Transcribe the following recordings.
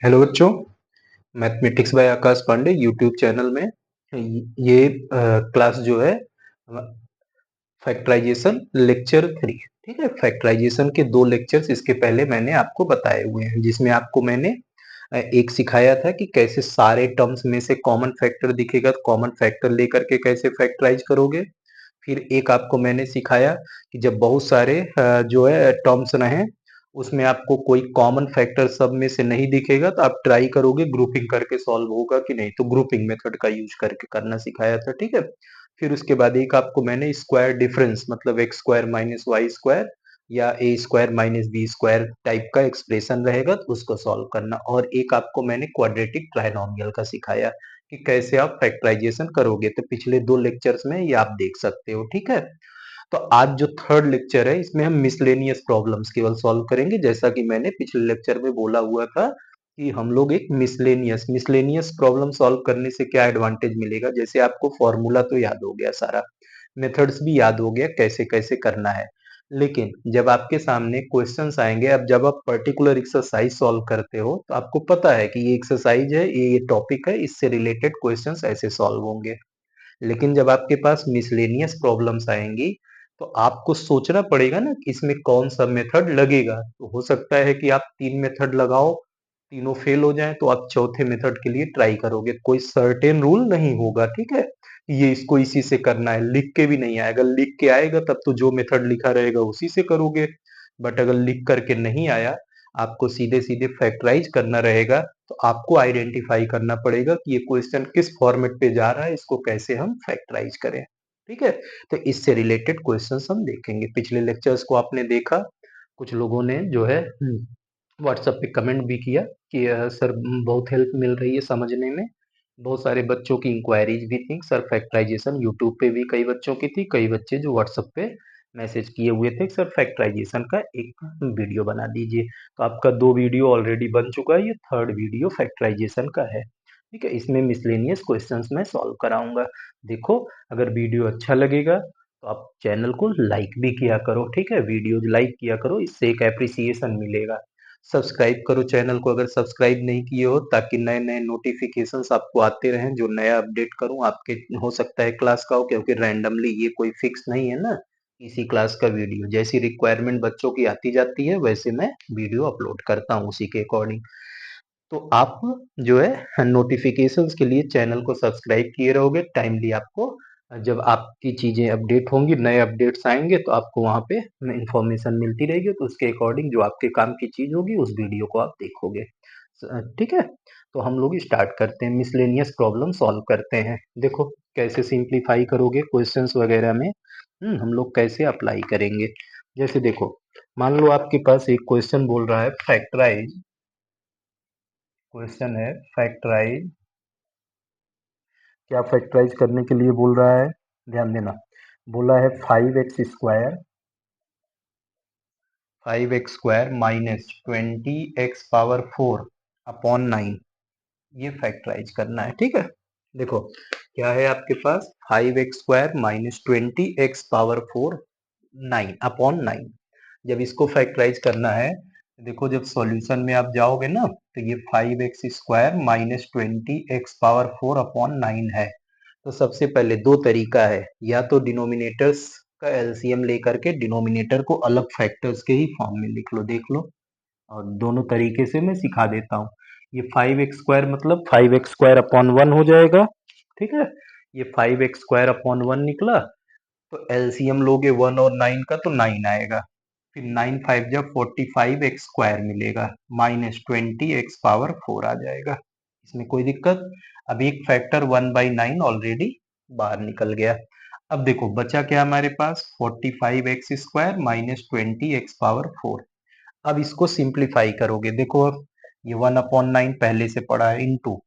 Hello बच्चों, mathematics by Akash Pandey YouTube channel में ये क्लास जो है फैक्टराइजेशन लेक्चर 3। ठीक है, फैक्टराइजेशन के 2 लेक्चर्स इसके पहले मैंने आपको बताए हुए हैं, जिसमें आपको मैंने एक सिखाया था कि कैसे सारे टर्म्स में से कॉमन फैक्टर दिखेगा तो कॉमन फैक्टर लेकर के कैसे फैक्टराइज करोगे। फिर एक आपको मैंने सिखाया कि जब बहुत सारे जो है टर्म्स रहें, उसमें आपको कोई कॉमन फैक्टर सब में से नहीं दिखेगा तो आप ट्राई करोगे ग्रुपिंग करके सॉल्व होगा कि नहीं, तो ग्रुपिंग मेथड का यूज करके करना सिखाया था। ठीक है, फिर उसके बाद एक आपको मैंने स्क्वायर डिफरेंस मतलब X square minus Y square या A square minus B square type का एक्सप्रेशन रहेगा तो उसको सॉल्व करना, और एक आपको मैंने क्वाड्रेटिक ट्राइनोमियल का सिखाया कि कैसे आप फैक्टराइजेशन करोगे। तो पिछले 2 लेक्चर्स में ये आप देख सकते हो। ठीक है, तो आज जो थर्ड लेक्चर है इसमें हम मिसलेनियस प्रॉब्लम्स केवल सॉल्व करेंगे, जैसा कि मैंने पिछले लेक्चर में बोला हुआ था कि हम लोग एक मिसलेनियस प्रॉब्लम सॉल्व करने से क्या एडवांटेज मिलेगा। जैसे आपको फॉर्मूला तो याद हो गया, सारा मेथड्स भी याद हो गया कैसे कैसे करना है, लेकिन जब आपके सामने क्वेश्चंस आएंगे, अब जब आप पर्टिकुलर एक्सरसाइज सॉल्व करते हो तो आपको पता है कि ये एक्सरसाइज है, ये टॉपिक है, इससे रिलेटेड क्वेश्चंस ऐसे सॉल्व होंगे। लेकिन जब आपके पास मिसलेनियस प्रॉब्लम्स आएंगी तो आपको सोचना पड़ेगा ना कि इसमें कौन सा मेथड लगेगा। तो हो सकता है कि आप 3 मेथड लगाओ, तीनों फेल हो जाएं, तो आप चौथे मेथड के लिए ट्राई करोगे। कोई सर्टेन रूल नहीं होगा। ठीक है, ये इसको इसी से करना है, लिख के भी नहीं आएगा। लिख के आएगा तब तो जो मेथड लिखा रहेगा उसी से करोगे, बट अगर लिख करके नहीं आया, आपको सीधे सीधे फैक्टराइज करना रहेगा, तो आपको आइडेंटिफाई करना पड़ेगा कि ये क्वेश्चन किस फॉर्मेट पे जा रहा है, इसको कैसे हम फैक्टराइज करें। ठीक है, तो इससे रिलेटेड क्वेश्चंस हम देखेंगे। पिछले लेक्चर्स को आपने देखा, कुछ लोगों ने जो है व्हाट्सएप पे कमेंट भी किया कि सर बहुत हेल्प मिल रही है समझने में। बहुत सारे बच्चों की इंक्वायरीज भी थी सर, फैक्टराइजेशन यूट्यूब पे भी कई बच्चों की थी, कई बच्चे जो व्हाट्सएप पे मैसेज किए हुए थे सर फैक्टराइजेशन का एक वीडियो बना दीजिए। तो आपका 2 वीडियो ऑलरेडी बन चुका है, ये थर्ड वीडियो फैक्टराइजेशन का है। ठीक है, इसमें मिसलेनियस क्वेश्चंस मैं सॉल्व कराऊंगा। देखो, अगर वीडियो अच्छा लगेगा तो आप चैनल को लाइक भी किया करो। ठीक है, वीडियो लाइक किया करो, इससे एक एप्रिसिएशन मिलेगा। सब्सक्राइब करो चैनल को अगर सब्सक्राइब नहीं किए हो, ताकि नए नए नोटिफिकेशंस आपको आते रहें, जो नया अपडेट करूं आपके। हो सकता है क्लास का हो, क्योंकि रैंडमली ये कोई फिक्स नहीं है ना, इसी क्लास का वीडियो जैसी रिक्वायरमेंट बच्चों की आती जाती है वैसे मैं वीडियो अपलोड करता हूँ उसी के अकॉर्डिंग। तो आप जो है नोटिफिकेशंस के लिए चैनल को सब्सक्राइब किए रहोगे, टाइमली आपको जब आपकी चीजें अपडेट होंगी, नए अपडेट्स आएंगे तो आपको वहां पे इंफॉर्मेशन मिलती रहेगी, तो उसके अकॉर्डिंग जो आपके काम की चीज होगी उस वीडियो को आप देखोगे। ठीक है, तो हम लोग स्टार्ट करते हैं, मिसलेनियस प्रॉब्लम सॉल्व करते हैं। देखो कैसे सिंप्लीफाई करोगे क्वेश्चंस वगैरह में, हम लोग कैसे अप्लाई करेंगे। जैसे देखो, मान लो आपके पास एक क्वेश्चन बोल रहा है फैक्टराइज, क्वेश्चन है फैक्टराइज, क्या फैक्टराइज करने के लिए बोल रहा है, ध्यान देना। बोला है 5x² 5x² minus 20x⁴ upon 9, ये फैक्टराइज करना है। ठीक है, देखो क्या है आपके पास 5x² माइनस 20x⁴ 9 अपॉन 9। जब इसको फैक्टराइज करना है, देखो जब सॉल्यूशन में आप जाओगे ना, तो ये 5x² माइनस 20x⁴ अपॉन 9 है। तो सबसे पहले 2 तरीका है, या तो डिनोमिनेटर्स का एलसीएम लेकर के डिनोमिनेटर को अलग फैक्टर्स के ही फॉर्म में लिख लो, देख लो। और दोनों तरीके से मैं सिखा देता हूँ। ये 5x² मतलब 5x² अपॉन 1 हो जाएगा। ठीक है, ये 5x² अपॉन 1 निकला, तो एलसीएम लोगे 1 और 9 का तो 9 आएगा। फिर 9 5 जब 45x² मिलेगा, माइनस 20x⁴ आ जाएगा। इसमें कोई दिक्कत। अब एक फैक्टर 1/9 ऑलरेडी बाहर निकल गया। अब देखो बचा क्या हमारे पास, 45x² माइनस 20x⁴। अब इसको सिंप्लीफाई करोगे, देखो अब ये 1/9 पहले से पड़ा है, इंटू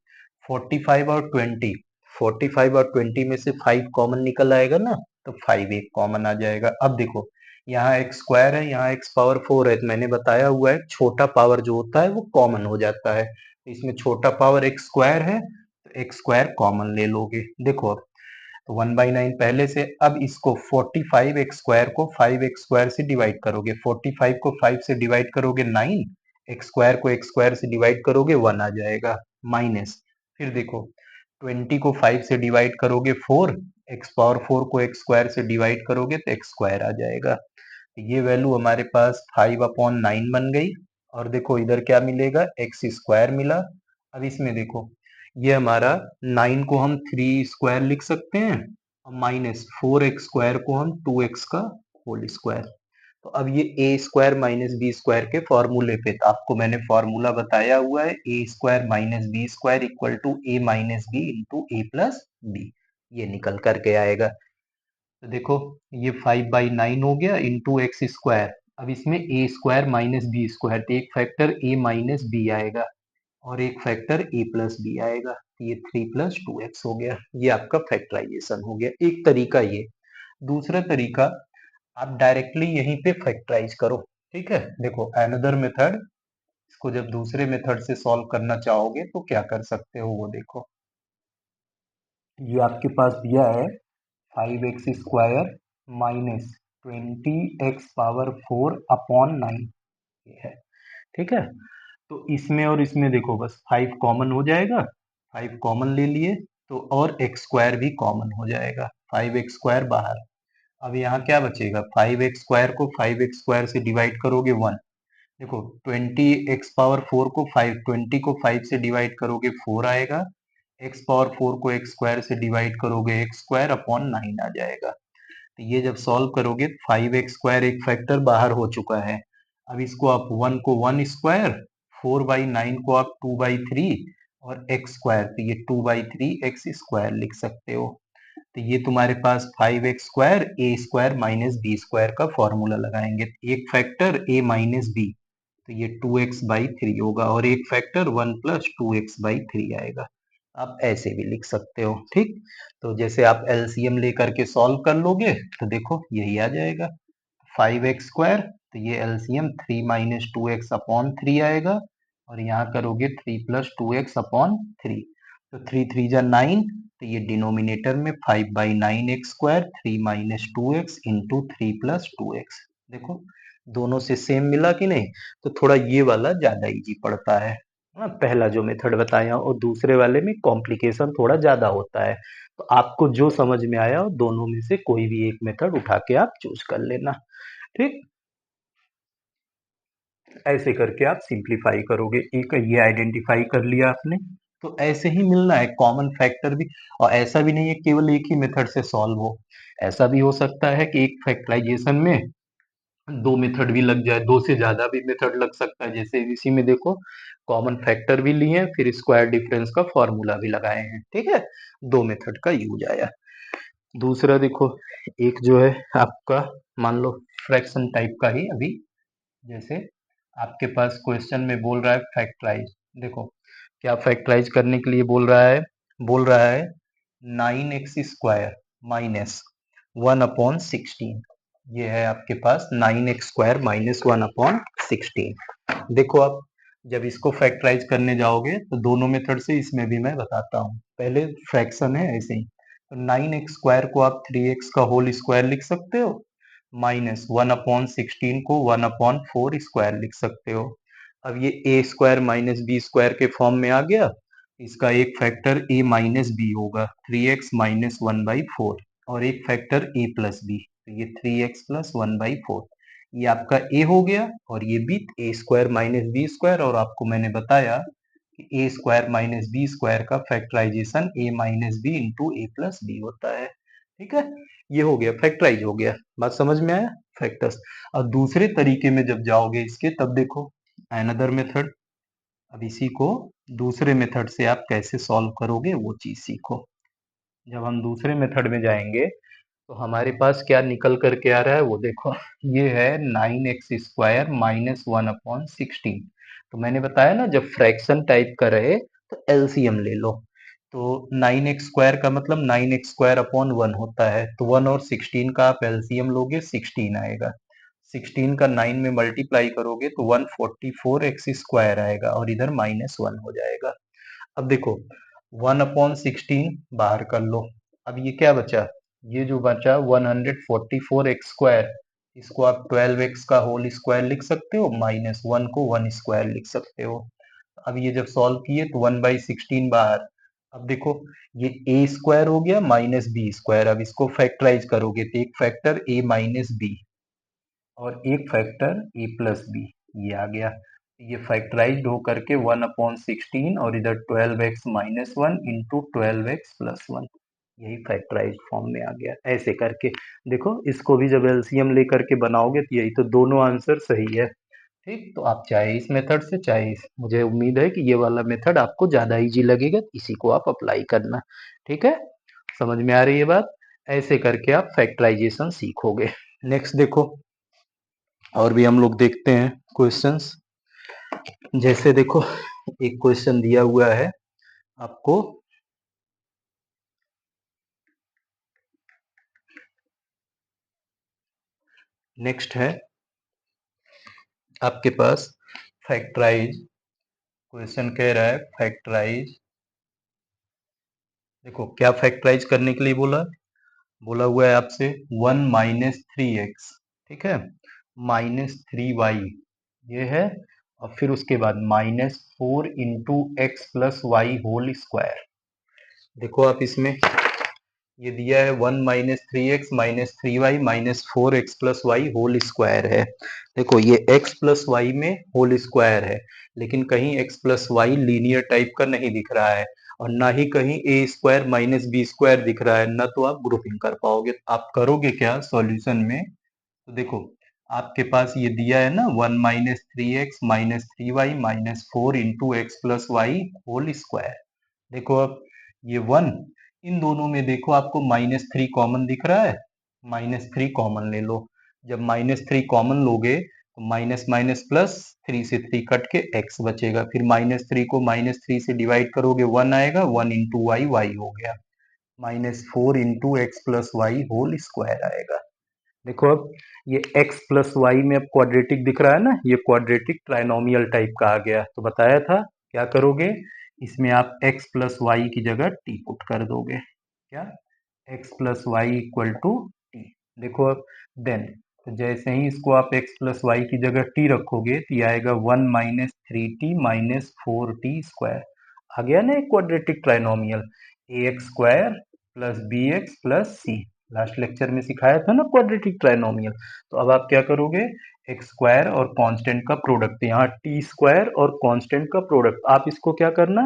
45 और 20, 45 और 20 में से 5 कॉमन निकल आएगा ना, तो 5 एक कॉमन आ जाएगा। अब देखो यहाँ x² है, यहाँ x⁴ है, तो मैंने बताया हुआ है छोटा पावर जो होता है वो कॉमन हो जाता है। तो इसमें छोटा पावर x² है, तो x² कॉमन ले लोगे। देखो अब तो 1/9 पहले से, अब इसको 45x² को 5x² से डिवाइड करोगे, 45 को 5 से डिवाइड करोगे 9, एक्स स्क्वायर को एक्स स्क्वायर से डिवाइड करोगे 1 आ जाएगा, माइनस फिर देखो 20 को 5 से डिवाइड करोगे 4, एक्स पावर 4 को एक्स स्क्वायर से डिवाइड करोगे तो एक्स स्क्वायर आ जाएगा। तो ये वैल्यू हमारे पास 5/9 बन गई। और देखो इधर क्या मिलेगा, एक्स स्क्वायर मिला। अब इसमें देखो ये हमारा 9 को हम 3 स्क्वायर लिख सकते हैं और माइनस 4x स्क्वायर को हम 2x का होल स्क्वायर। तो अब ये a square minus B square के फॉर्मूले पे, तो आपको मैंने फॉर्मूला बताया हुआ है, ए square minus B square equal to A minus B into A plus B, ये निकल करके आएगा। तो देखो ये 5/9 हो गया इंटू एक्स स्क्वायर। अब इसमें A square minus B square, तो एक फैक्टर ए माइनस बी आएगा और एक फैक्टर ए प्लस बी आएगा, तो ये 3 + 2x हो गया। ये आपका फैक्टराइजेशन हो गया, एक तरीका ये। दूसरा तरीका, आप डायरेक्टली यहीं पे फैक्टराइज करो। ठीक है, देखो अनदर मेथड, इसको जब दूसरे मेथड से सॉल्व करना चाहोगे तो क्या कर सकते हो वो देखो। ये आपके पास दिया है 5x स्क्वायर माइनस 20x⁴/9 ये है। ठीक है, तो इसमें और इसमें देखो बस 5 कॉमन हो जाएगा, 5 कॉमन ले लिए तो, और एक्स स्क्वायर भी कॉमन हो जाएगा, 5x स्क्वायर बाहर। अब यहाँ क्या बचेगा, 5x स्क्वायर को 5x स्क्वायर से डिवाइड करोगे 1। देखो 20x⁴ को 5, 20 को 5 से डिवाइड करोगे 4 आएगा, x⁴ को x स्क्वायर से डिवाइड करोगे x²/9 आ जाएगा। तो ये जब सॉल्व करोगे 5x स्क्वायर एक फैक्टर बाहर हो चुका है। अब इसको आप 1 को 1 स्क्वायर, 4/9 को आप 2/3 और x स्क्वायर, तो ये 2/3 x स्क्वायर लिख सकते हो। तो ये तुम्हारे पास 5x स्क्वायर ए स्क्वायर माइनस बी स्क्वायर का फॉर्मूला लगाएंगे, एक फैक्टर a माइनस बी, तो ये 2x/3 होगा और एक फैक्टर 1 + 2x/3 आएगा। आप ऐसे भी लिख सकते हो। ठीक, तो जैसे आप एलसीएम लेकर के सॉल्व कर लोगे तो देखो यही आ जाएगा 5x स्क्वायर, तो ये एलसीएम 3 - 2x/3 आएगा और यहाँ करोगे 3 + 2x/3, तो 3 3 जा 9, तो ये डिनोमिनेटर में 5/9x square 3 - 2x into 3 + 2x। देखो दोनों से सेम मिला कि नहीं, तो थोड़ा ये वाला ज्यादा इजी पड़ता है। हाँ, पहला जो मेथड बताया और दूसरे वाले में कॉम्प्लिकेशन थोड़ा ज्यादा होता है। तो आपको जो समझ में आया दोनों में से कोई भी एक मेथड उठा के आप चूज कर लेना। ठीक, ऐसे करके आप सिंप्लीफाई करोगे। एक ये आइडेंटिफाई कर लिया आपने, तो ऐसे ही मिलना है कॉमन फैक्टर भी। और ऐसा भी नहीं है केवल एक ही मेथड से सॉल्व हो, ऐसा भी हो सकता है कि एक फैक्टराइजेशन में दो मेथड भी लग जाए, दो से ज्यादा भी मेथड लग सकता है। जैसे इसी में देखो कॉमन फैक्टर भी लिए फिर स्क्वायर डिफरेंस का फॉर्मूला भी लगाए हैं। ठीक है, दो मेथड का यूज आया। दूसरा देखो, एक जो है आपका, मान लो फ्रैक्शन टाइप का ही अभी, जैसे आपके पास क्वेश्चन में बोल रहा है फैक्टराइज। देखो क्या फैक्टराइज करने के लिए बोल रहा है, बोल रहा है 9x स्क्वायर माइनस 1/16। ये है आपके पास 9x स्क्वायर माइनस 1/16। देखो आप जब इसको फैक्टराइज करने जाओगे तो दोनों मेथड से इसमें भी मैं बताता हूँ, पहले फ्रैक्शन है ऐसे ही। तो 9x स्क्वायर को आप 3x का होल स्क्वायर लिख सकते हो, माइनस 1/16 को 1/4 स्क्वायर लिख सकते हो। अब ये a square minus B square के फॉर्म में आ गया, इसका एक फैक्टर a माइनस बी होगा 3x - 1/4 और एक फैक्टर a प्लस बी, तो ये 3x + 1/4, ये आपका a हो गया और ये भी a square minus B square. और आपको मैंने बताया कि a square minus B square का factorisation a minus B into a plus B होता है। ठीक है, ये हो गया फैक्टराइज हो गया, बात समझ में आया फैक्टर्स। और दूसरे तरीके में जब जाओगे इसके, तब देखो अनदर मेथड, अब इसी को दूसरे मेथड से आप कैसे सॉल्व करोगे वो चीज सीखो। जब हम दूसरे मेथड में जाएंगे तो हमारे पास क्या निकल करके आ रहा है वो देखो, ये है 9x स्क्वायर माइनस 1/16। तो मैंने बताया ना जब फ्रैक्शन टाइप का रहे तो एलसीएम ले लो। तो 9x स्क्वायर का मतलब 9x² / 1 होता है, तो 1 और 16 का आप एलसीएम लोगे 16 आएगा, 16 का 9 में मल्टीप्लाई करोगे तो 144x स्क्वायर आएगा और इधर -1 हो जाएगा। अब देखो 1/16 बाहर कर लो, अब ये क्या बचा, ये जो बचा 144x स्क्वायर, इसको आप 12x का होल स्क्वायर लिख सकते हो, -1 को 1 स्क्वायर लिख सकते हो। अब ये जब सॉल्व किए तो 1/16 बाहर। अब देखो ये a स्क्वायर हो गया माइनस बी स्क्वायर। अब इसको फैक्टराइज करोगे तो एक फैक्टर a माइनस बी और एक फैक्टर a प्लस बी, ये आ गया। ये फैक्टराइज्ड हो करके 1/16 और इधर 12x minus 1 into 12x plus 1, यही फैक्टराइज फॉर्म में आ गया। ऐसे करके देखो, इसको भी जब एलसीएम लेकर के बनाओगे तो यही तो दोनों आंसर सही है। ठीक, तो आप चाहे इस मेथड से चाहे इस, मुझे उम्मीद है कि ये वाला मेथड आपको ज्यादा इजी लगेगा, इसी को आप अप्लाई करना। ठीक है, समझ में आ रही है बात? ऐसे करके आप फैक्टराइजेशन सीखोगे। नेक्स्ट देखो, और भी हम लोग देखते हैं क्वेश्चंस। जैसे देखो, एक क्वेश्चन दिया हुआ है आपको, नेक्स्ट है आपके पास फैक्टराइज। क्वेश्चन कह रहा है फैक्टराइज। देखो क्या फैक्टराइज करने के लिए बोला, बोला हुआ है आपसे 1 - 3x, ठीक है, -3y ये है, और फिर उसके बाद -4 into X plus Y whole square. देखो आप इसमें ये दिया है 1 - 3x - 3y - 4x+y whole square है। देखो ये x प्लस वाई में होल स्क्वायर है, लेकिन कहीं x plus Y linear type का नहीं दिख रहा है, और ना ही कहीं a square minus B square दिख रहा है, ना तो आप ग्रुपिंग कर पाओगे। आप करोगे क्या सॉल्यूशन में, तो देखो आपके पास ये दिया है ना 1 - 3x - 3y - 4 into X plus Y whole square. देखो अब ये 1, इन दोनों में देखो आपको -3 कॉमन दिख रहा है, -3 कॉमन ले लो। जब -3 कॉमन लोगे तो माइनस माइनस प्लस, 3 से 3 कट के x बचेगा, फिर -3 को -3 से डिवाइड करोगे 1 आएगा, 1 इंटू वाई, वाई हो गया, -4 into X plus Y whole square आएगा। देखो अब ये x प्लस वाई में अब क्वाड्रेटिक दिख रहा है ना, ये क्वाड्रेटिक ट्राइनोमियल टाइप का आ गया। तो बताया था क्या करोगे, इसमें आप x प्लस वाई की जगह t पुट कर दोगे। क्या, x plus Y equal to T. देखो अब देन, तो जैसे ही इसको आप x प्लस वाई की जगह t रखोगे तो ये आएगा 1 - 3t - 4t स्क्वायर। आ गया ना एक quadratic trinomial, ax square plus b x plus c. Last lecture में सिखाया था ना क्वाड्रेटिक ट्राइनोमियल। तो अब आप क्या करोगे, एक्स स्क्वायर और कांस्टेंट का प्रोडक्ट, यहाँ टी स्क्वायर और कांस्टेंट का प्रोडक्ट, आप इसको क्या करना,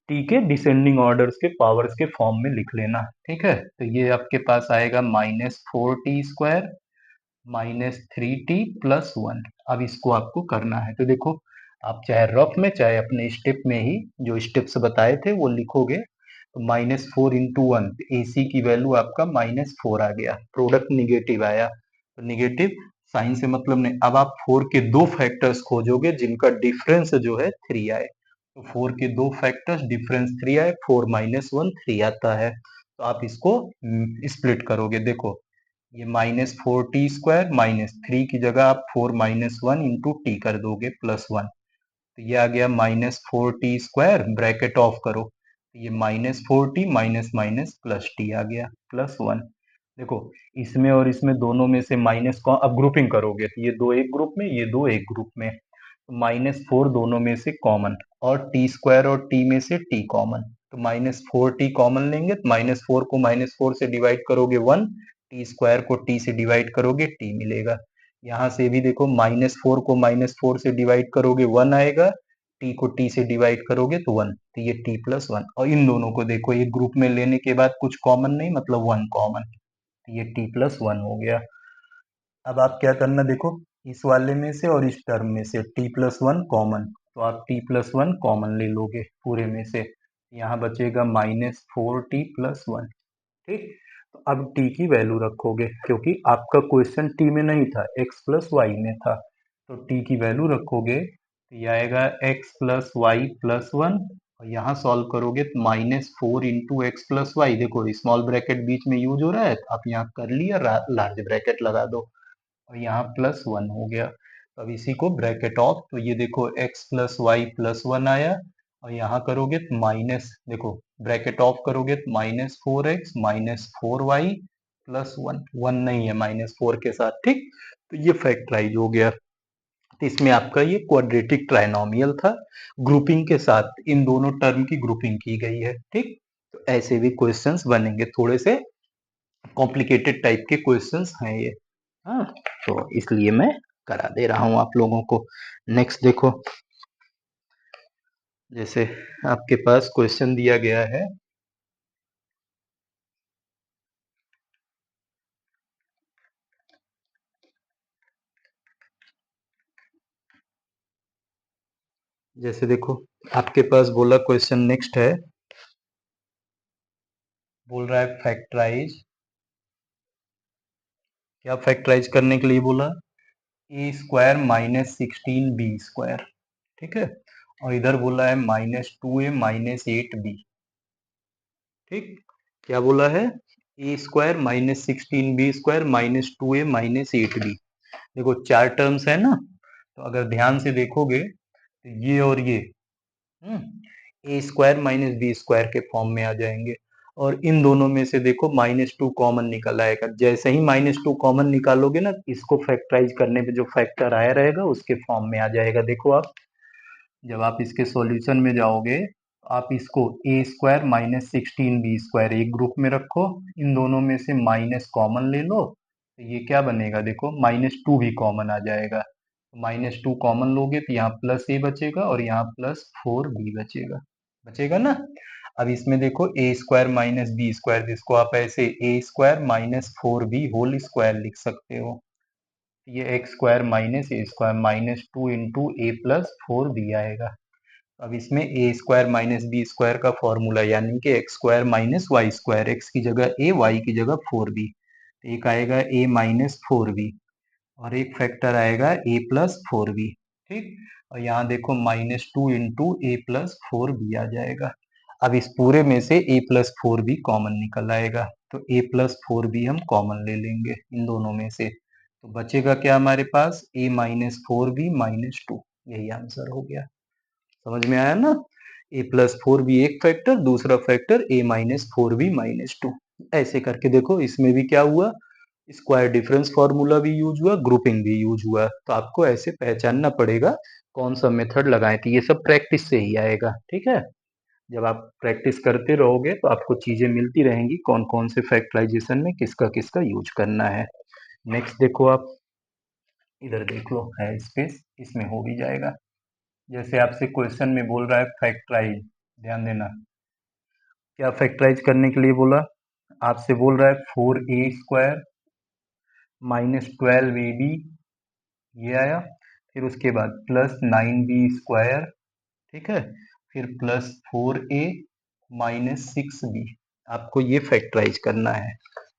टी के डिसेंडिंग ऑर्डर्स के पावर्स के फॉर्म में लिख लेना। ठीक है, तो ये आपके पास आएगा -4t² -3t+1। अब इसको आपको करना है, तो देखो आप चाहे रफ में चाहे अपने स्टेप में ही जो स्टेप्स बताए थे वो लिखोगे। तो -4 इंटू 1, ए सी की वैल्यू आपका -4 आ गया, प्रोडक्ट निगेटिव आया, तो निगेटिव साइन से मतलब नहीं। अब आप 4 के दो फैक्टर्स खोजोगे जिनका डिफरेंस जो है 3 आए, तो 4 के दो फैक्टर्स डिफरेंस 3 आए, 4 - 1 3 आता है। तो आप इसको स्प्लिट करोगे। देखो ये -4t² -3 की जगह आप 4 - 1 इंटू टी कर दोगे +1, तो ये आ गया -4t² ब्रैकेट ऑफ करो, तो ये -4t minus minus plus t आ गया +1। देखो इसमें और इसमें दोनों में से माइनस को अब ग्रुपिंग करोगे तो ये दो एक ग्रुप में, ये दो एक ग्रुप में, तो -4 दोनों में से कॉमन, और t² और t में से t कॉमन, तो -4t कॉमन लेंगे, तो -4 को -4 से डिवाइड करोगे 1, t² को t से डिवाइड करोगे t मिलेगा। यहाँ से भी देखो -4 को -4 से डिवाइड करोगे 1 आएगा, t को t से डिवाइड करोगे तो 1, तो ये t+1। और इन दोनों को देखो एक ग्रुप में लेने के बाद कुछ कॉमन नहीं, मतलब 1 कॉमन, तो ये t+1 हो गया। अब आप क्या करना, देखो इस वाले में से और इस टर्म में से t+1 कॉमन, तो आप t+1 कॉमन ले लोगे पूरे में से, यहाँ बचेगा -4t+1। ठीक, तो अब t की वैल्यू रखोगे, क्योंकि आपका क्वेश्चन t में नहीं था, x प्लस वाई में था, तो t की वैल्यू रखोगे तो ये आएगा x प्लस वाई प्लस 1, और यहाँ सॉल्व करोगे तो -4 इंटू एक्स प्लस वाई। देखो स्मॉल ब्रैकेट बीच में यूज हो रहा है, तो आप यहाँ कर लिया, लार्ज ब्रैकेट लगा दो, और यहाँ +1 हो गया। तो अब इसी को ब्रैकेट ऑफ, तो ये देखो x प्लस वाई प्लस 1 आया, और यहाँ करोगे तो माइनस, देखो ब्रैकेट ऑफ करोगे तो -4x -4y +1, 1 नहीं है -4 के साथ। ठीक, तो ये फैक्टराइज हो गया। तो इसमें आपका ये क्वाड्रेटिक ट्राइनोमियल था, ग्रुपिंग के साथ इन दोनों टर्म की ग्रुपिंग की गई है। ठीक, तो ऐसे भी क्वेश्चंस बनेंगे, थोड़े से कॉम्प्लिकेटेड टाइप के क्वेश्चंस हैं ये। हाँ, तो इसलिए मैं करा दे रहा हूं आप लोगों को। नेक्स्ट देखो, जैसे आपके पास क्वेश्चन दिया गया है, जैसे देखो आपके पास बोला क्वेश्चन नेक्स्ट है, बोल रहा है फैक्टराइज, क्या फैक्टराइज करने के लिए बोला, ए स्क्वायर माइनस 16b²। ठीक है, और इधर बोला है -2a-8b। ठीक, क्या बोला है, ए स्क्वायर -16b² -2a-8b। देखो चार टर्म्स है ना, तो अगर ध्यान से देखोगे तो ये और ये a square minus B square के फॉर्म में आ जाएंगे, और इन दोनों में से देखो -2 कॉमन निकल आएगा। जैसे ही -2 कॉमन निकालोगे ना, इसको फैक्टराइज करने पे जो फैक्टर आया रहेगा उसके फॉर्म में आ जाएगा। देखो आप जब आप इसके सॉल्यूशन में जाओगे, आप इसको ए स्क्वायर -16b² एक ग्रुप में रखो, इन दोनों में से माइनस कॉमन ले लो, तो ये क्या बनेगा, देखो -2 भी कॉमन आ जाएगा। -2 कॉमन लोगे तो यहाँ प्लस ए बचेगा और यहाँ +4b बचेगा, बचेगा ना। अब इसमें देखो ए स्क्वायर माइनस बी स्क्वायर, जिसको आप ऐसे ए स्क्वायर -4b होल स्क्वायर लिख सकते हो, ये X square minus A square -2 into A plus 4b आएगा। अब इसमें A square minus B square का फॉर्मूला, यानी कि X square minus Y square, X की जगह ए, वाई की जगह 4b, एक आएगा ए -4b और एक फैक्टर आएगा ए प्लस 4b। ठीक, और यहाँ देखो -2 इंटू ए प्लस 4b आ जाएगा। अब इस पूरे में से ए प्लस 4b कॉमन निकल आएगा, तो ए प्लस 4b हम कॉमन ले लेंगे इन दोनों में से, तो बचेगा क्या हमारे पास, a -4b -2। यही आंसर हो गया, समझ में आया ना। a प्लस 4b एक फैक्टर, दूसरा फैक्टर a -4b -2। ऐसे करके देखो इसमें भी क्या हुआ, स्क्वायर डिफरेंस फॉर्मूला भी यूज हुआ, ग्रुपिंग भी यूज हुआ। तो आपको ऐसे पहचानना पड़ेगा कौन सा मेथड लगाएं, तो ये सब प्रैक्टिस से ही आएगा। ठीक है, जब आप प्रैक्टिस करते रहोगे तो आपको चीजें मिलती रहेंगी, कौन कौन से फैक्टराइजेशन में किसका किसका यूज करना है। नेक्स्ट देखो आप, इधर देख लो है स्पेस, इसमें हो भी जाएगा। जैसे आपसे क्वेश्चन में बोल रहा है फैक्टराइज, ध्यान देना, क्या फैक्टराइज करने के लिए बोला, आपसे बोल रहा है 4a² -12ab, ये आया, फिर उसके बाद +9b², ठीक है, फिर +4a -6b। आपको ये फैक्टराइज करना है,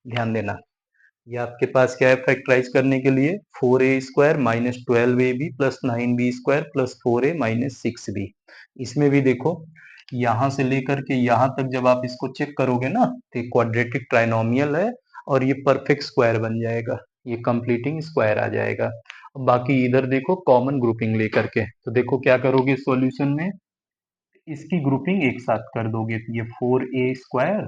ध्यान देना। ये आपके पास क्या है फैक्टराइज करने के लिए, 4a² -12ab +9b² +4a -6b। इसमें भी देखो यहाँ से लेकर के यहाँ तक जब आप इसको चेक करोगे ना, तो क्वाड्रेटिक ट्राइनोमियल है और ये परफेक्ट स्क्वायर बन जाएगा, ये कंप्लीटिंग स्क्वायर आ जाएगा। बाकी इधर देखो कॉमन ग्रुपिंग लेकर के, तो देखो क्या करोगे सॉल्यूशन में, इसकी ग्रुपिंग एक साथ कर दोगे, तो ये 4a²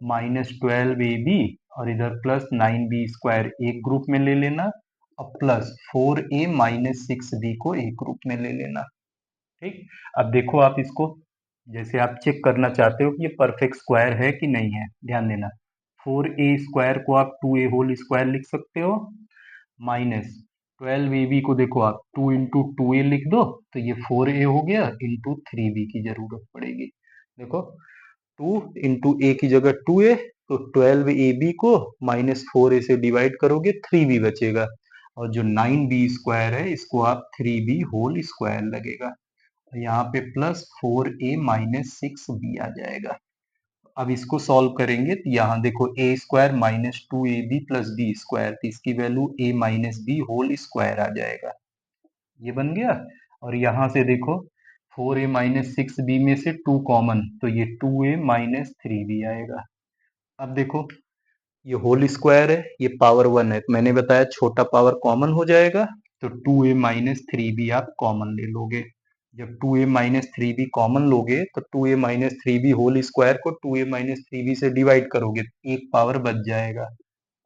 -12ab और इधर +9b² एक ग्रुप में ले लेना, और +4a -6b को एक ग्रुप में ले लेना। ठीक, अब देखो आप इसको, जैसे आप चेक करना चाहते हो कि ये परफेक्ट स्क्वायर है कि नहीं है, ध्यान देना। 4a² को आप 2a होल स्क्वायर लिख सकते हो, -12ab को देखो आप 2 इंटू 2a लिख दो, तो ये 4a हो गया, इंटू 3b की जरूरत पड़ेगी। देखो 2 इंटू ए की जगह 2a, तो 12ab को -4a से डिवाइड करोगे 3b बचेगा, और जो 9b² है इसको आप 3b होल स्क्वायर लगेगा, यहाँ पे +4a -6b आ जाएगा। अब इसको सॉल्व करेंगे तो यहाँ देखो a² -2ab +b², तो इसकी value a b whole square आ जाएगा, ये बन गया। और यहाँ से देखो 4a -6b में से 2 कॉमन, तो ये 2a -3b आएगा। अब देखो ये होल स्क्वायर है, ये पावर 1 है, तो मैंने बताया छोटा पावर कॉमन हो जाएगा, तो 2a -3b आप कॉमन ले लोगे। जब 2a -3b कॉमन लोगे तो 2a -3b होल स्क्वायर को 2a -3b से डिवाइड करोगे, एक पावर बच जाएगा,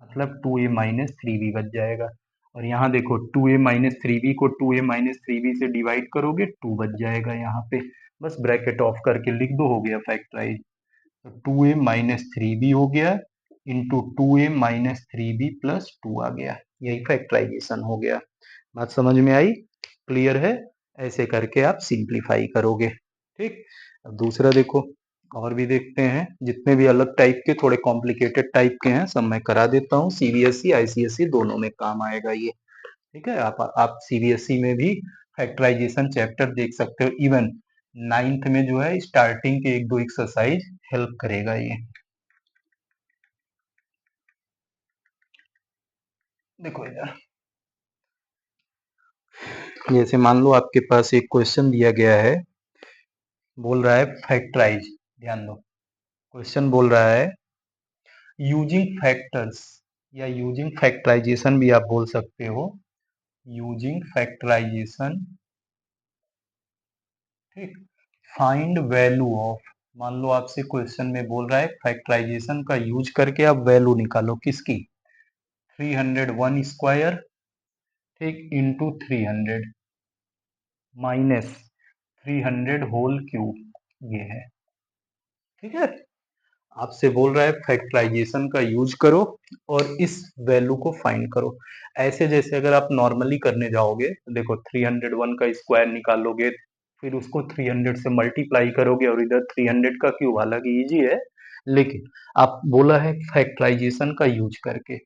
मतलब 2a -3b बच जाएगा। और यहाँ देखो 2a माइनस थ्री बी को 2a माइनस थ्री बी से डिवाइड करोगे 2 बच जाएगा यहाँ पे, बस ब्रैकेट ऑफ करके लिख दो, हो गया फैक्टराइज। तो 2a माइनस थ्री बी हो गया into 2a minus three B plus 2 आ गया, यही फैक्टराइजेशन हो गया। बात समझ में आई? क्लियर है? ऐसे करके आप सिंप्लीफाई करोगे। ठीक, अब दूसरा देखो, और भी देखते हैं, जितने भी अलग टाइप के थोड़े कॉम्प्लिकेटेड टाइप के हैं सब मैं करा देता हूँ। सीबीएसई आईसीएसई दोनों में काम आएगा ये। ठीक है, आप सीबीएसई में भी फैक्टराइजेशन चैप्टर देख सकते हो। इवन नाइन्थ में जो है स्टार्टिंग के एक दो एक्सरसाइज हेल्प करेगा ये। देखो इधर, जैसे मान लो आपके पास एक क्वेश्चन दिया गया है, बोल रहा है फैक्टराइज, ध्यान दो, क्वेश्चन बोल रहा है यूजिंग फैक्टर्स, या यूजिंग फैक्टराइजेशन भी आप बोल सकते हो, यूजिंग फैक्टराइजेशन, ठीक, फाइंड वैल्यू ऑफ, मान लो आपसे क्वेश्चन में बोल रहा है फैक्टराइजेशन का यूज करके आप वैल्यू निकालो किसकी, 301 स्क्वायर, ठीक, इंटू 300 माइनस 300 होल क्यूब, ये है। ठीक है, आपसे बोल रहा है फैक्टराइजेशन का यूज करो और इस वैल्यू को फाइंड करो। ऐसे जैसे अगर आप नॉर्मली करने जाओगे तो देखो 301 का स्क्वायर निकालोगे, फिर उसको 300 से मल्टीप्लाई करोगे और इधर 300 का क्यूब, हालांकि इजी है, लेकिन आप बोला है फैक्टराइजेशन का यूज करके।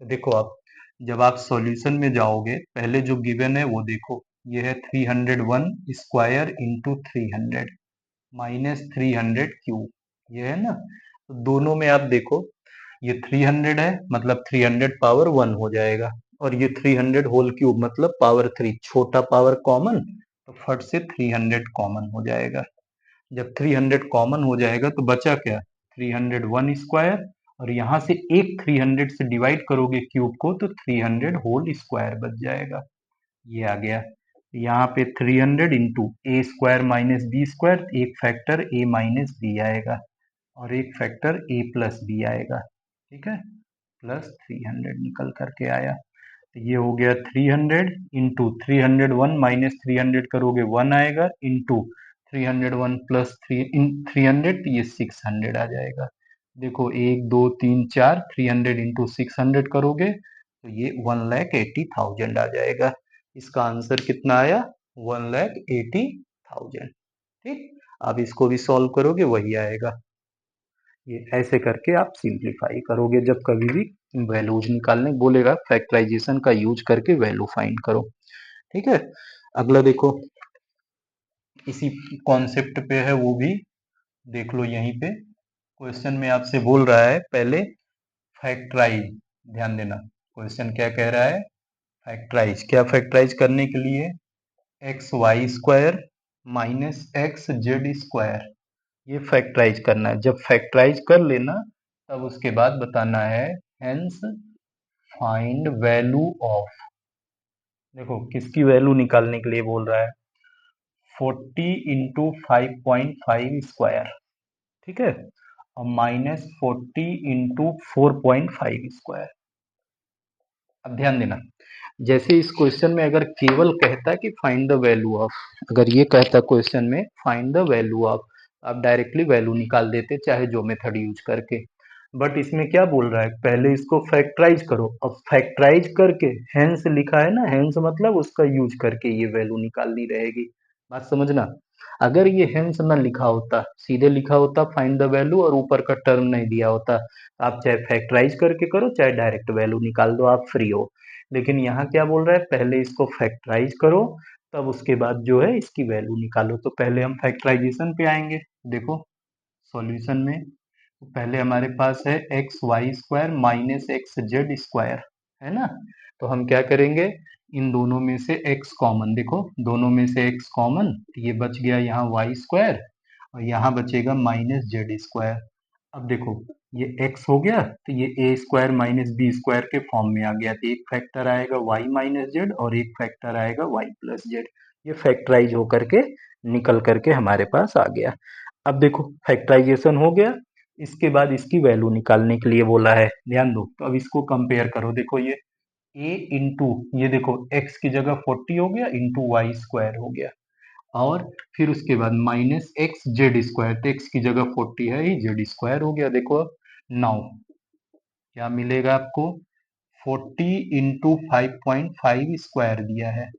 देखो आप जब आप सॉल्यूशन में जाओगे पहले जो गिवन है वो देखो, ये है 301 स्क्वायर इंटू 300 माइनस 300 क्यूब, ये है ना। तो दोनों में आप देखो, ये 300 है मतलब 300 पावर 1 हो जाएगा, और ये 300 होल क्यूब मतलब पावर 3, छोटा पावर कॉमन, तो फट से 300 कॉमन हो जाएगा। जब 300 कॉमन हो जाएगा तो बचा क्या, 301 स्क्वायर, और यहाँ से एक 300 से डिवाइड करोगे क्यूब को तो 300 होल स्क्वायर बच जाएगा, ये आ गया। यहाँ पे 300 इंटू ए स्क्वायर माइनस बी स्क्वायर, एक फैक्टर ए माइनस बी आएगा और एक फैक्टर ए प्लस बी आएगा। ठीक है, प्लस 300 निकल करके आया, तो ये हो गया 300 इंटू 301 माइनस 300 करोगे 1 आएगा, इंटू 301 प्लस 300, तो ये 600 आ जाएगा। देखो 1 2 3 4, 300 इंटू 600 करोगे तो ये 1,80,000 आ जाएगा। इसका आंसर कितना आया, 1,80,000। ठीक, अब इसको भी सॉल्व करोगे वही आएगा। ये ऐसे करके आप सिंप्लीफाई करोगे जब कभी भी वैल्यूज निकालने बोलेगा, फैक्टराइजेशन का यूज करके वैल्यू फाइंड करो। ठीक है, अगला देखो, इसी कॉन्सेप्ट पे है, वो भी देख लो यहीं पे। क्वेश्चन में आपसे बोल रहा है पहले फैक्टराइज, ध्यान देना क्वेश्चन क्या कह रहा है, फैक्टराइज, क्या फैक्टराइज करने के लिए, X Y square minus X Z square, ये फैक्टराइज करना है। जब फैक्टराइज कर लेना तब उसके बाद बताना है हेंस फाइंड वैल्यू ऑफ, देखो किसकी वैल्यू निकालने के लिए बोल रहा है, 40 इंटू 5.5 स्क्वायर, ठीक है, और माइनस 40 इंटू 4.5 स्क्वायर। अब ध्यान देना, जैसे इस क्वेश्चन में अगर केवल कहता है कि फाइंड द वैल्यू ऑफ, अगर ये कहता क्वेश्चन में फाइंड द वैल्यू ऑफ, आप डायरेक्टली वैल्यू निकाल देते चाहे जो मेथड यूज करके। बट इसमें क्या बोल रहा है, पहले इसको फैक्टराइज करो, अब फैक्टराइज करके हेंस लिखा है ना, हेंस मतलब उसका यूज करके ये वैल्यू निकालनी रहेगी। बात समझना, अगर ये हेंस ना लिखा होता, सीधे लिखा होता फाइंड द वैल्यू और ऊपर का टर्म नहीं दिया होता, आप चाहे फैक्टराइज करके करो चाहे डायरेक्ट वैल्यू निकाल दो, आप फ्री हो। लेकिन यहाँ क्या बोल रहा है, पहले इसको फैक्टराइज करो तब उसके बाद जो है इसकी वैल्यू निकालो। तो पहले हम फैक्टराइजेशन पे आएंगे। देखो सॉल्यूशन में तो पहले हमारे पास है X Y square minus X Z square, है ना। तो हम क्या करेंगे, इन दोनों में से x कॉमन, देखो दोनों में से x कॉमन, ये बच गया यहाँ वाई स्क्वायर और यहाँ बचेगा माइनस जेड स्क्वायर। अब देखो ये x हो गया तो ये a square minus B square के फॉर्म में आ गया, तो एक फैक्टर आएगा y माइनस जेड और एक फैक्टर आएगा y प्लस जेड, ये फैक्टराइज होकर के निकल करके हमारे पास आ गया। अब देखो फैक्टराइजेशन हो गया, इसके बाद इसकी वैल्यू निकालने के लिए बोला है, ध्यान दो। तो अब इसको कंपेयर करो, देखो ये ए इंटू, ये देखो x की जगह 40 हो गया, इंटू वाई स्क्वायर हो गया, और फिर उसके बाद माइनस एक्स जेड स्क्वायर, तो x की जगह 40 है ही, जेड स्क्वायर हो गया। देखो अब नाउ क्या मिलेगा आपको, 40 इंटू 5.5 स्क्वायर दिया है,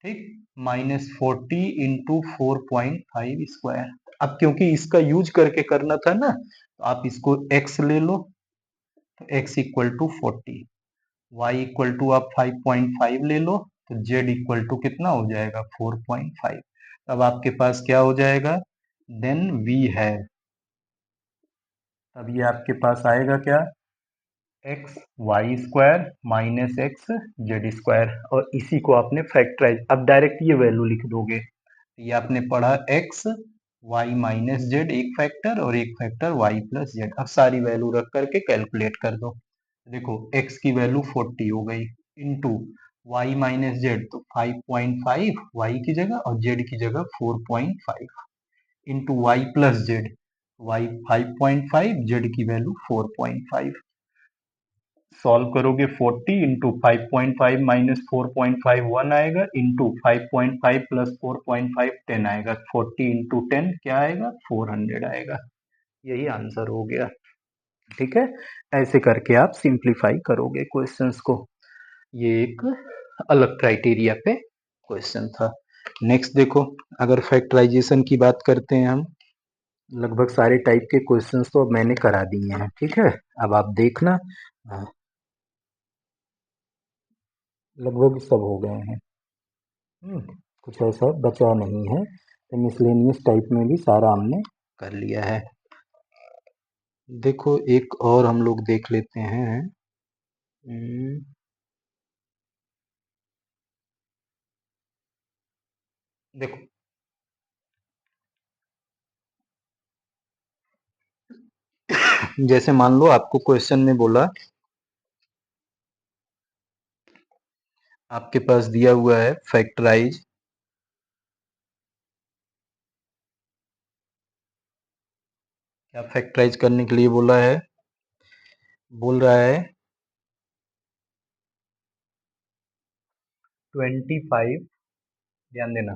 ठीक, माइनस 40 इंटू 4.5 स्क्वायर। अब क्योंकि इसका यूज करके करना था ना, तो आप इसको x ले लो, तो x equal to 40, y equal to आप 5.5 ले लो, तो z इक्वल टू कितना हो जाएगा, 4.5। तब आपके पास क्या हो जाएगा, देन v है, तब ये आपके पास आएगा क्या, X Y square minus X Z square, और इसी को आपने फैक्टराइज, अब डायरेक्ट ये वैल्यू लिख दोगे। ये आपने पढ़ा एक्स वाई माइनस जेड एक फैक्टर, और एक फैक्टर वाई प्लस जेड। अब सारी वैल्यू रख करके कैलकुलेट कर दो। देखो x की वैल्यू 40 हो गई, इंटू वाई माइनस जेड, तो 5.5 वाई की जगह और जेड की जगह 4.5, into Y plus Z, Y 5.5, Z की वैल्यू 4.5। सॉल्व करोगे 40 इंटू 5.5 माइनस 4.5 1 आएगा, इंटू 5.5 प्लस 4.5 10 आएगा, 40 इंटू 10 क्या आएगा, 400 आएगा। यही आंसर हो गया। ठीक है, ऐसे करके आप सिंप्लीफाई करोगे क्वेश्चंस को। ये एक अलग क्राइटेरिया पे क्वेश्चन था। नेक्स्ट देखो, अगर फैक्टराइजेशन की बात करते हैं हम, लगभग सारे टाइप के क्वेश्चंस तो अब मैंने करा दिए हैं। ठीक है, अब आप देखना, लगभग सब हो गए हैं। कुछ ऐसा बचा नहीं है, तो मिसलेनियस टाइप में भी सारा हमने कर लिया है। देखो एक और हम लोग देख लेते हैं। हम्म, देखो जैसे मान लो आपको क्वेश्चन में बोला, आपके पास दिया हुआ है फैक्टराइज, क्या फैक्टराइज करने के लिए बोला है, बोल रहा है 25, ध्यान देना,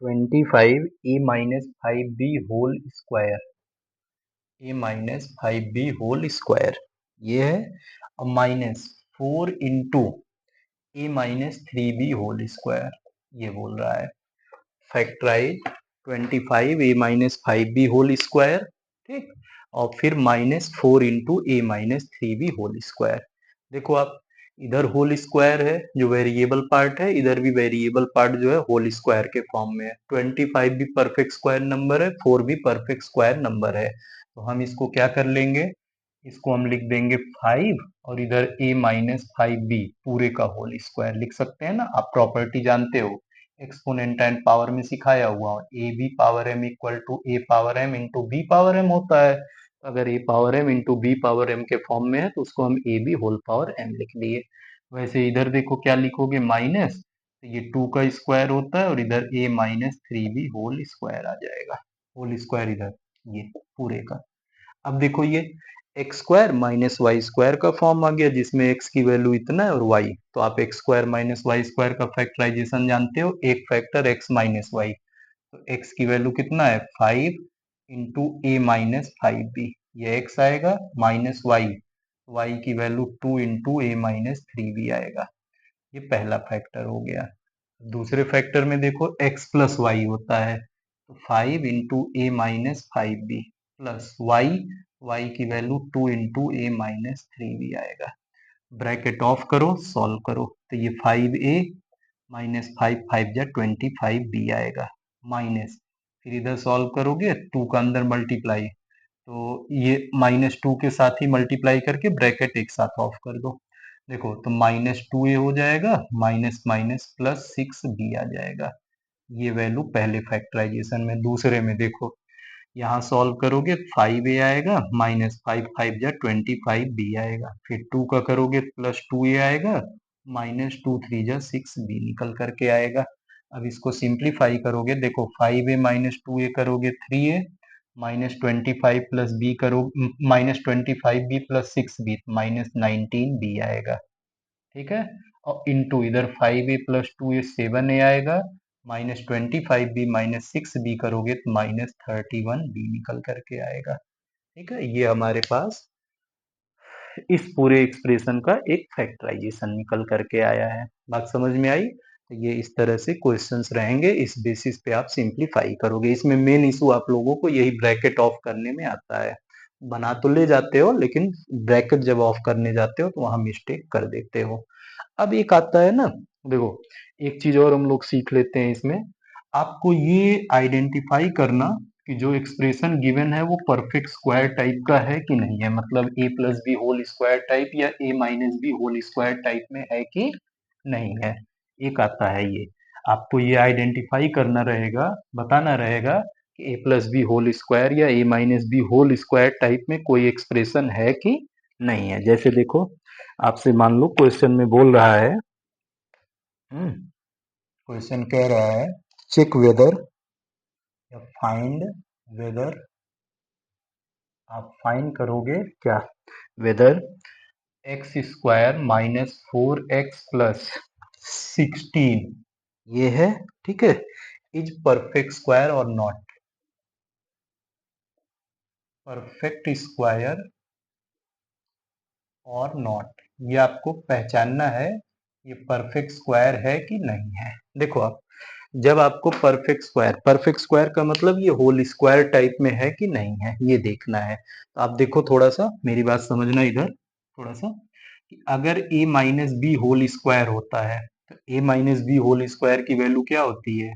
25 ए माइनस 5b होल स्क्वायर, ए माइनस 5b होल स्क्वायर ये है, और minus 4 into a minus 3b whole square, ये बोल रहा है फैक्टराइज 25 ए माइनस 5b होल स्क्वायर, ठीक, और फिर minus 4 into a minus 3b whole square. देखो आप, इधर होल स्क्वायर है जो वेरिएबल पार्ट है, इधर भी वेरिएबल पार्ट जो है होल स्क्वायर के फॉर्म में है। 25 भी परफेक्ट स्क्वायर नंबर है, 4 भी परफेक्ट स्क्वायर नंबर है, तो हम इसको क्या कर लेंगे, इसको हम लिख देंगे 5, और इधर a माइनस 5b पूरे का होल स्क्वायर लिख सकते हैं ना। आप प्रॉपर्टी जानते हो, एक्सपोनेंट एंड पावर में सिखाया हुआ, a b power m equal to a power m into b power m होता है। अगर a power m into b power m के फॉर्म में है, तो उसको हम a b whole power m लिख दिए। वैसे इधर देखो क्या लिखोगे, माइनस, तो ये 2 का स्क्वायर होता है, और इधर ए माइनस 3b होल स्क्वायर आ जाएगा, होल स्क्वायर इधर ये पूरे का। अब देखो ये X square minus Y square का फॉर्म आ गया, जिसमें एक्स की वैल्यू इतना है और वाई, तो आप X square minus Y square का फैक्टराइजेशन जानते हो, एक फैक्टर एक्स माइनस वाई, तो एक्स की वैल्यू कितना है 5 इंटू ए माइनस 5b, ये एक्स आएगा, माइनस वाई, वाई की value 2 into a minus 3b आएगा। ये पहला फैक्टर हो गया। दूसरे फैक्टर में देखो x प्लस वाई होता है, तो 5 into a minus 5b plus y, y की value 2 into a minus 3b आएगा। ब्रैकेट ऑफ करो, सॉल्व करो, तो ये 5a माइनस 5 5 जा 25b आएगा, माइनस, फिर इधर सॉल्व करोगे 2 का अंदर मल्टीप्लाई, तो ये माइनस 2 के साथ ही मल्टीप्लाई करके ब्रैकेट एक साथ ऑफ कर दो। देखो तो माइनस 2a हो जाएगा, माइनस माइनस प्लस 6b आ जाएगा। ये वैल्यू पहले फैक्टराइजेशन में। दूसरे में देखो, यहाँ सॉल्व करोगे 5a आएगा, माइनस 5 5 जा 25b आएगा, फिर 2 का करोगे प्लस 2a आएगा, माइनस 2 3 जा 6b निकल करके आएगा। अब इसको सिंप्लीफाई करोगे, देखो 5a माइनस 2a करोगे 3a, माइनस 25 प्लस बी करो, minus 25b plus 6b, minus 19b आएगा। ठीक है। और इंटू इधर 5a प्लस 2a 7a आएगा, माइनस 25b माइनस 6b करोगे तो माइनस 31b निकल करके आएगा। ठीक है, ये हमारे पास इस पूरे एक्सप्रेशन का एक फैक्टराइजेशन निकल करके आया है। बात समझ में आई? तो ये इस तरह से क्वेश्चंस रहेंगे, इस बेसिस पे आप सिंप्लीफाई करोगे। इसमें मेन इशू आप लोगों को यही ब्रैकेट ऑफ करने में आता है। बना तो ले जाते हो, लेकिन ब्रैकेट जब ऑफ करने जाते हो तो वहां मिस्टेक कर देते हो। अब एक आता है ना, देखो एक चीज और हम लोग सीख लेते हैं इसमें। आपको ये आइडेंटिफाई करना कि जो एक्सप्रेशन गिवन है वो परफेक्ट स्क्वायर टाइप का है कि नहीं है, मतलब a plus b whole square type या a minus b whole square type में है कि नहीं है। एक आता है ये, आपको ये आइडेंटिफाई करना रहेगा, बताना रहेगा कि a plus b whole square या a minus b whole square type में कोई एक्सप्रेशन है कि नहीं है। जैसे देखो, आपसे मान लो क्वेश्चन में बोल रहा है, क्वेश्चन कह रहा है चेक वेदर या फाइंड वेदर, आप फाइंड करोगे क्या, whether X square minus 4x plus 16 ये है, ठीक है, इज परफेक्ट स्क्वायर और नॉट। परफेक्ट स्क्वायर और नॉट, ये आपको पहचानना है ये परफेक्ट स्क्वायर है कि नहीं है। देखो आप, जब आपको परफेक्ट स्क्वायर का मतलब ये होल स्क्वायर टाइप में है कि नहीं है, ये देखना है। तो आप देखो, थोड़ा सा मेरी बात समझना इधर, थोड़ा सा कि अगर a minus b whole square होता है तो a minus b whole square की वैल्यू क्या होती है,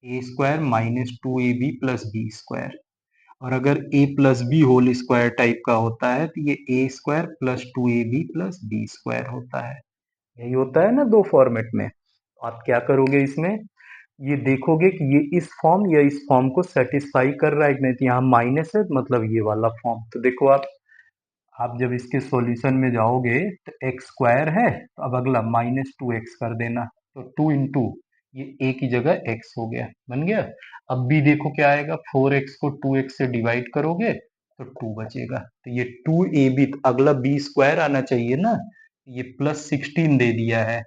ए square minus 2ab plus B square. और अगर a plus b whole square type का होता है तो ये a square plus 2ab plus B square होता है। यही होता है ना दो फॉर्मेट में। तो आप क्या करोगे इसमें, ये देखोगे कि ये इस फॉर्म या इस फॉर्म को सेटिस्फाई कर रहा है कि नहीं। तो यहाँ माइनस है मतलब ये वाला फॉर्म। तो देखो आप जब इसके सॉल्यूशन में जाओगे तो एक्स स्क्वायर है, तो अब अगला माइनस 2x कर देना, तो 2 इंटू ये a की जगह x हो गया, बन गया। अब भी देखो क्या आएगा, 4x को 2x से डिवाइड करोगे तो 2 बचेगा, तो ये 2ab, अगला b स्क्वायर आना चाहिए ना, ये प्लस 16 दे दिया है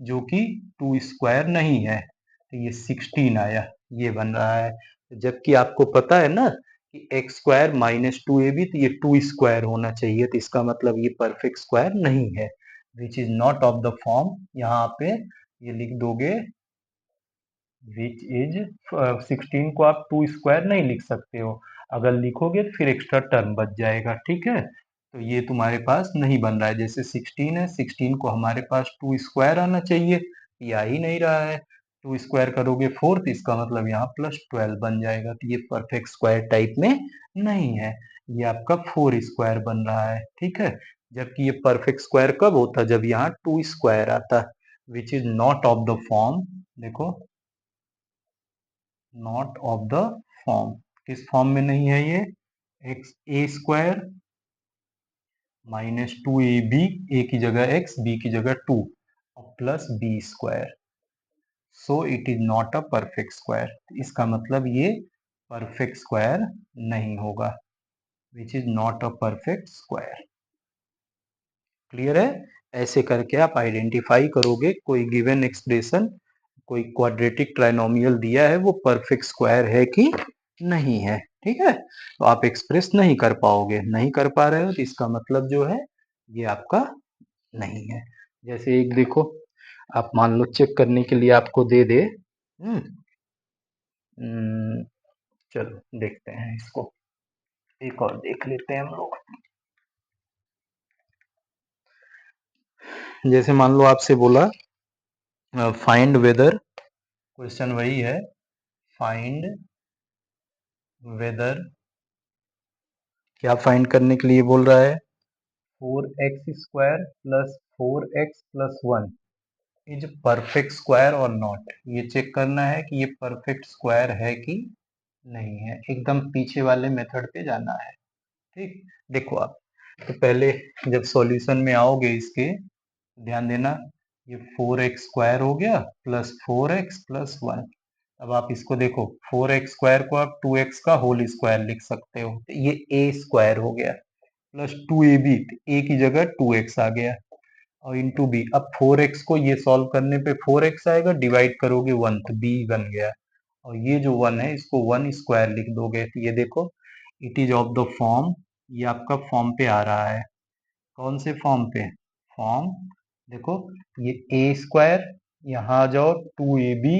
जो कि 2 स्क्वायर नहीं है, तो ये 16 आया, ये बन रहा है। जबकि आपको पता है ना कि एक्स स्क्वायर माइनस 2ab, तो ये 2 स्क्वायर होना चाहिए, तो इसका मतलब ये परफेक्ट स्क्वायर नहीं है, विच is not of the form. यहाँ पे ये लिख दोगे, विच इज 16 को आप 2 स्क्वायर नहीं लिख सकते हो, अगर लिखोगे तो फिर एक्स्ट्रा टर्म बच जाएगा, ठीक है। तो ये तुम्हारे पास नहीं बन रहा है, जैसे 16 है, 16 को हमारे पास 2 स्क्वायर आना चाहिए, ये आ ही नहीं रहा है। 2 स्क्वायर करोगे 4, तो इसका मतलब यहाँ प्लस 12 बन जाएगा, तो ये परफेक्ट स्क्वायर टाइप में नहीं है, ये आपका 4 स्क्वायर बन रहा है, ठीक है। जबकि ये परफेक्ट स्क्वायर कब होता, जब यहाँ 2 स्क्वायर आता, which is not of the form. देखो, नॉट ऑफ द फॉर्म, किस फॉर्म में नहीं है ये, X A square minus 2ab, A की जगह x, b की जगह 2 और plus B square, so it is not a perfect square. इसका मतलब ये परफेक्ट स्क्वायर नहीं होगा, which is not a perfect square. Clear है? ऐसे करके आप आइडेंटिफाई करोगे कोई गिवन एक्सप्रेशन, कोई क्वाड्रेटिक ट्राइनोमियल दिया है वो परफेक्ट स्क्वायर है कि नहीं है, ठीक है। तो आप एक्सप्रेस नहीं कर पाओगे, नहीं कर पा रहे हो तो इसका मतलब जो है ये आपका नहीं है। जैसे एक देखो, आप मान लो चेक करने के लिए आपको दे दे, हम्म, चलो देखते हैं इसको, एक और देख लेते हैं हम लोग। जैसे मान लो आपसे बोला फाइंड वेदर, क्वेश्चन वही है, फाइंड वेदर, क्या फाइंड करने के लिए बोल रहा है, 4x² plus 4x+1 is perfect square और नॉट। ये चेक करना है कि ये परफेक्ट स्क्वायर है कि नहीं है, एकदम पीछे वाले मेथड पे जाना है, ठीक। देखो आप, तो पहले जब सॉल्यूशन में आओगे इसके, ध्यान देना, ये 4x² हो गया प्लस 4x+1। अब आप इसको देखो, 4x² को आप 2x का होल स्क्वायर लिख सकते हो, तो ये a स्क्वायर हो गया प्लस 2ab, ए की जगह 2x आ गया, और इंटू बी। अब 4x को ये सॉल्व करने पे 4x आएगा, डिवाइड करोगे 1 तो b बन गया। और ये जो 1 है इसको 1 स्क्वायर लिख दोगे तो ये देखो it is of the form, ये आपका फॉर्म पे आ रहा है। कौन से फॉर्म पे? फॉर्म, देखो ये ए स्क्वायर, यहाँ आ जाओ 2ab,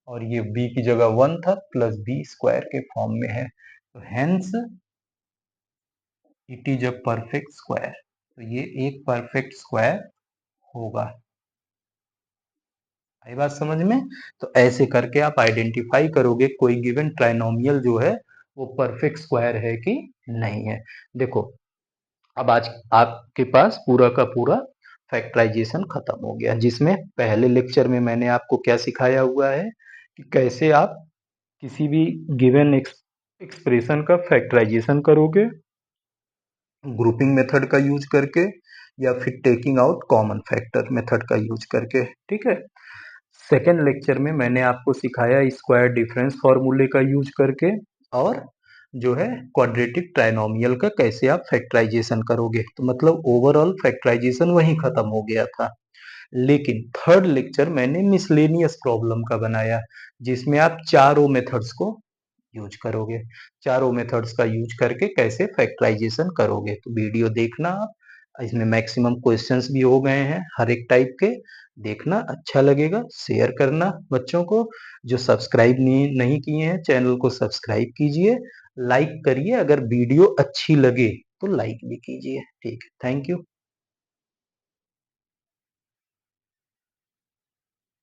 और ये b की जगह 1 था प्लस बी स्क्वायर के फॉर्म में है, तो hence it is a perfect square. तो ये एक परफेक्ट स्क्वायर होगा। आई बात समझ में? तो ऐसे करके आप आइडेंटिफाई करोगे कोई गिवन ट्राइनोमियल जो है वो परफेक्ट स्क्वायर है कि नहीं है। देखो अब आज आपके पास पूरा का पूरा फैक्टराइजेशन खत्म हो गया, जिसमें पहले लेक्चर में मैंने आपको क्या सिखाया हुआ है कि कैसे आप किसी भी गिवन एक्सप्रेशन का फैक्टराइजेशन करोगे ग्रुपिंग मेथड का यूज करके, या फिर taking out common factor method का यूज करके। ठीक है, सेकेंड लेक्चर में मैंने आपको सिखाया स्क्वायर डिफरेंस फॉर्मूले का यूज करके, और जो है क्वाड्रेटिक ट्राइनोमियल का कैसे आप फैक्टराइजेशन करोगे। तो मतलब ओवरऑल फैक्टराइजेशन वहीं खत्म हो गया था। लेकिन थर्ड लेक्चर मैंने मिसलेनियस प्रॉब्लम का बनाया, जिसमें आप चारों मेथड्स को यूज करोगे, चारों मेथड्स का यूज करके कैसे फैक्टराइजेशन करोगे। तो वीडियो देखना आप, इसमें मैक्सिमम क्वेश्चंस भी हो गए हैं हर एक टाइप के। देखना, अच्छा लगेगा शेयर करना बच्चों को। जो सब्सक्राइब नहीं किए हैं चैनल को सब्सक्राइब कीजिए, लाइक करिए, अगर वीडियो अच्छी लगे तो लाइक भी कीजिए। ठीक है, थैंक यू।